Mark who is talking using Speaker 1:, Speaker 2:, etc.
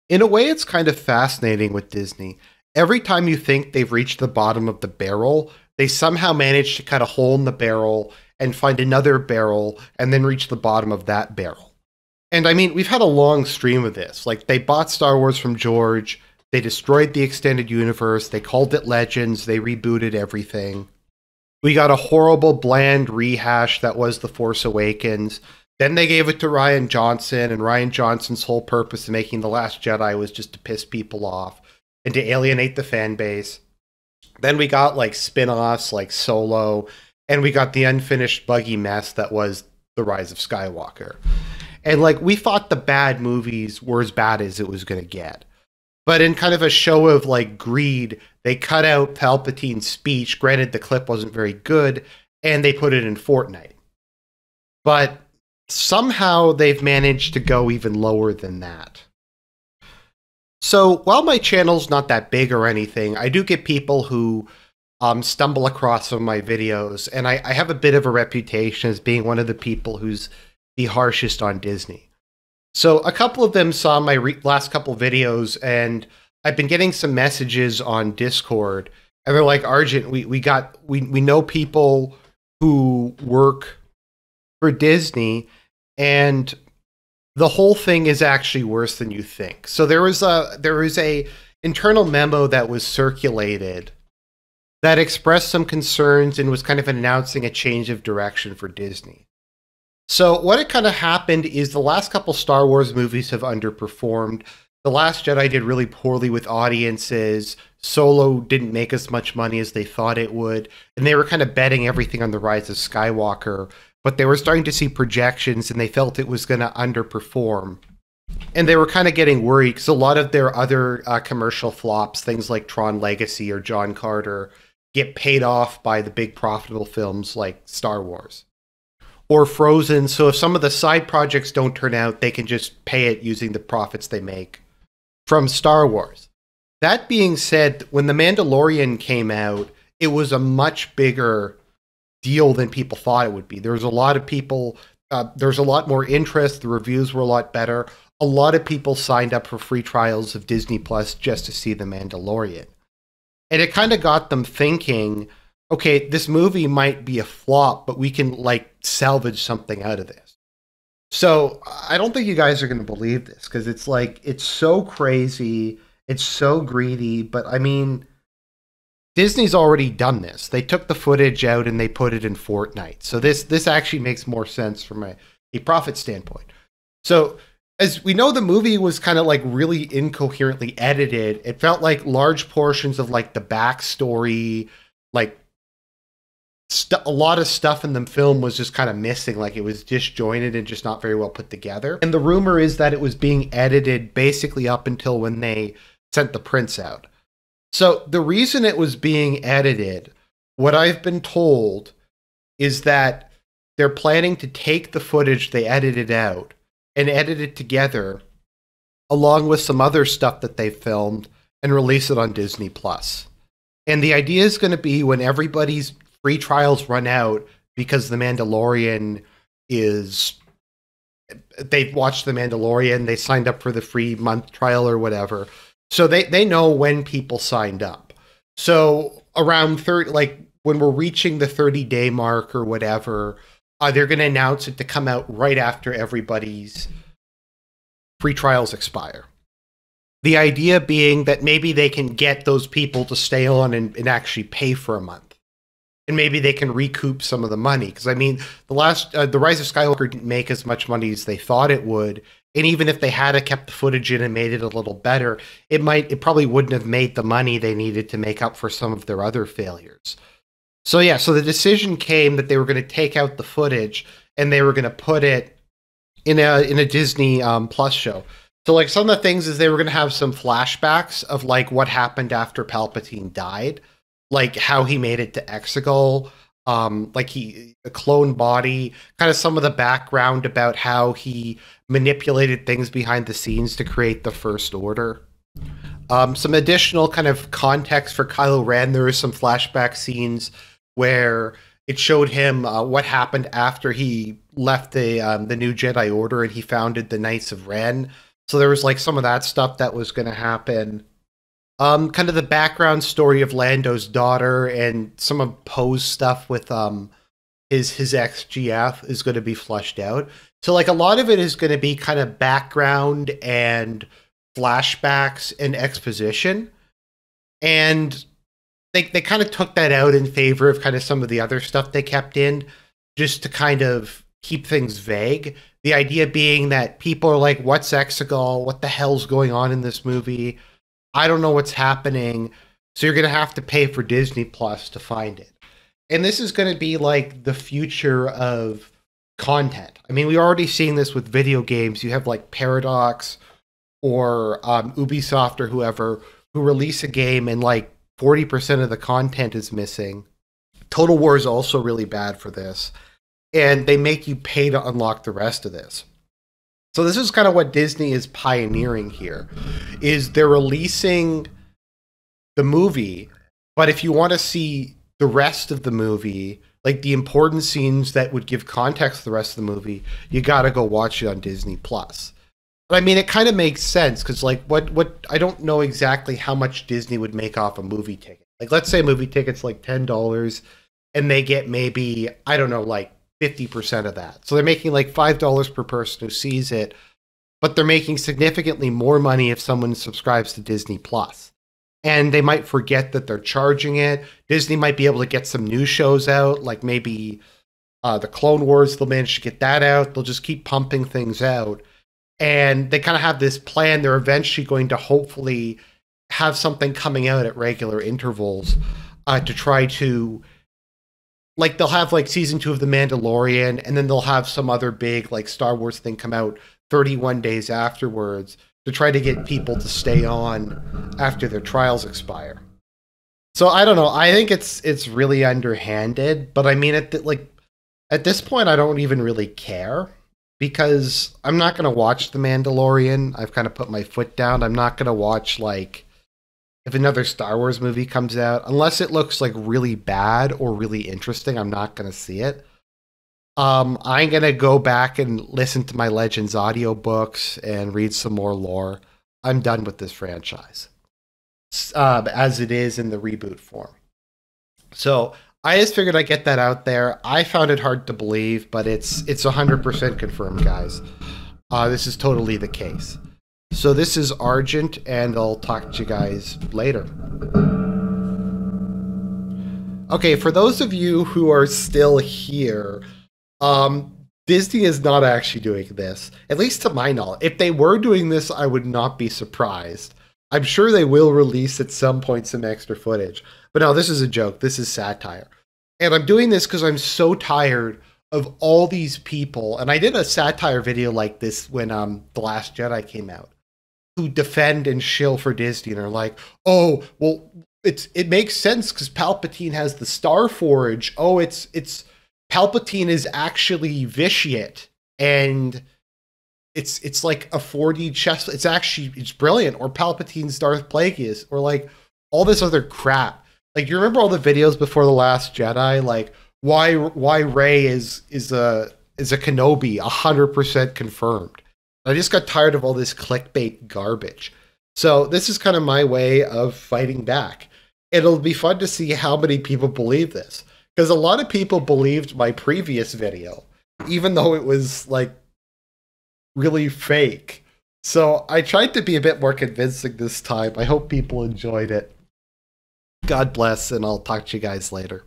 Speaker 1: In a way, it's kind of fascinating with Disney. Every time you think they've reached the bottom of the barrel, they somehow manage to cut a hole in the barrel and find another barrel and then reach the bottom of that barrel. And I mean, we've had a long stream of this. Like, they bought Star Wars from George, they destroyed the extended universe, they called it Legends, they rebooted everything. We got a horrible, bland rehash that was The Force Awakens. Then they gave it to Rian Johnson, and Rian Johnson's whole purpose in making The Last Jedi was just to piss people off and to alienate the fan base. Then we got like spin-offs like Solo, and we got the unfinished buggy mess that was The Rise of Skywalker. And like, we thought the bad movies were as bad as it was going to get. But in kind of a show of like greed, they cut out Palpatine's speech. Granted, the clip wasn't very good, and they put it in Fortnite. But somehow they've managed to go even lower than that. So while my channel's not that big or anything, I do get people who stumble across some of my videos, and I have a bit of a reputation as being one of the people who's the harshest on Disney. So a couple of them saw my last couple videos, and I've been getting some messages on Discord, and they're like, Argent, we know people who work for Disney, and the whole thing is actually worse than you think. So there was a internal memo that was circulated that expressed some concerns and was kind of announcing a change of direction for Disney. So what had kind of happened is the last couple Star Wars movies have underperformed. The Last Jedi did really poorly with audiences. Solo didn't make as much money as they thought it would. And they were kind of betting everything on The Rise of Skywalker. But they were starting to see projections, and they felt it was going to underperform. And they were kind of getting worried because a lot of their other commercial flops, things like Tron Legacy or John Carter, get paid off by the big profitable films like Star Wars or Frozen. So if some of the side projects don't turn out, they can just pay it using the profits they make from Star Wars. That being said, when The Mandalorian came out, it was a much bigger deal than people thought it would be. There was a lot of people, there's a lot more interest, the reviews were a lot better. A lot of people signed up for free trials of Disney Plus just to see The Mandalorian. And it kind of got them thinking, okay, this movie might be a flop, but we can like salvage something out of this. So I don't think you guys are going to believe this, because it's like, it's so crazy, it's so greedy, but I mean, Disney's already done this. They took the footage out and they put it in Fortnite. So this actually makes more sense from a profit standpoint. So as we know, the movie was kind of like really incoherently edited. It felt like large portions of like the backstory, like a lot of stuff in the film was just kind of missing. Like, it was disjointed and just not very well put together. And the rumor is that it was being edited basically up until when they sent the prints out. So the reason it was being edited, what I've been told, is that they're planning to take the footage they edited out and edit it together along with some other stuff that they filmed and release it on Disney Plus. And the idea is going to be when everybody's free trials run out, because The Mandalorian is, they've watched The Mandalorian, they signed up for the free month trial or whatever. So they know when people signed up. So around 30, like when we're reaching the 30-day mark or whatever, they're going to announce it to come out right after everybody's free trials expire. The idea being that maybe they can get those people to stay on and actually pay for a month. And maybe they can recoup some of the money. Because I mean, The Rise of Skywalker didn't make as much money as they thought it would. And even if they had kept the footage in and made it a little better, it probably wouldn't have made the money they needed to make up for some of their other failures. So yeah, so the decision came that they were going to take out the footage and they were going to put it in a Disney Plus show. So like some of the things is they were going to have some flashbacks of like what happened after Palpatine died, like how he made it to Exegol, like a clone body, kind of some of the background about how he manipulated things behind the scenes to create the First Order. Some additional kind of context for Kylo Ren. There were some flashback scenes where it showed him what happened after he left the New Jedi Order and he founded the Knights of Ren. So there was like some of that stuff that was going to happen. Kind of the background story of Lando's daughter and some of Poe's stuff with his ex GF is going to be flushed out. So like a lot of it is going to be kind of background and flashbacks and exposition. And they kind of took that out in favor of kind of some of the other stuff they kept in just to kind of keep things vague. The idea being that people are like, what's Exegol? What the hell's going on in this movie? I don't know what's happening. So you're going to have to pay for Disney Plus to find it. And this is going to be like the future of content. I mean, we're already seeing this with video games. You have like Paradox or Ubisoft or whoever who release a game and like 40% of the content is missing. Total War is also really bad for this. And they make you pay to unlock the rest of this. So this is kind of what Disney is pioneering here, is they're releasing the movie, but if you want to see the rest of the movie, like the important scenes that would give context to the rest of the movie, you got to go watch it on Disney Plus. But I mean, it kind of makes sense because like what I don't know exactly how much Disney would make off a movie ticket. Like let's say a movie ticket's like $10 and they get maybe, I don't know, like 50% of that. So they're making like $5 per person who sees it, but they're making significantly more money if someone subscribes to Disney Plus. And they might forget that they're charging it. Disney might be able to get some new shows out, like maybe the Clone Wars, they'll manage to get that out. They'll just keep pumping things out. And they kind of have this plan. They're eventually going to hopefully have something coming out at regular intervals to try to, like, they'll have like season 2 of The Mandalorian, and then they'll have some other big like Star Wars thing come out 31 days afterwards to try to get people to stay on after their trials expire. So I don't know. I think it's really underhanded, but I mean, at this point, I don't even really care because I'm not going to watch The Mandalorian. I've kind of put my foot down. I'm not going to watch like if another Star Wars movie comes out, unless it looks like really bad or really interesting, I'm not going to see it. I'm going to go back and listen to my Legends audiobooks and read some more lore. I'm done with this franchise as it is in the reboot form. So I just figured I'd get that out there. I found it hard to believe, but it's 100% confirmed, guys. This is totally the case. So this is Argent, and I'll talk to you guys later. Okay, for those of you who are still here, Disney is not actually doing this, at least to my knowledge. If they were doing this, I would not be surprised. I'm sure they will release at some point some extra footage. But no, this is a joke. This is satire. And I'm doing this because I'm so tired of all these people. And I did a satire video like this when The Last Jedi came out, who defend and shill for Disney and are like, oh, well, it makes sense because Palpatine has the Star Forge. Oh, it's Palpatine is actually Vitiate, and it's like a 4D chess. It's brilliant. Or Palpatine's Darth Plagueis, or like all this other crap. Like, you remember all the videos before The Last Jedi? Like, why Rey is a Kenobi, 100% confirmed. I just got tired of all this clickbait garbage. So this is kind of my way of fighting back. It'll be fun to see how many people believe this. Because a lot of people believed my previous video, even though it was like really fake. So I tried to be a bit more convincing this time. I hope people enjoyed it. God bless, and I'll talk to you guys later.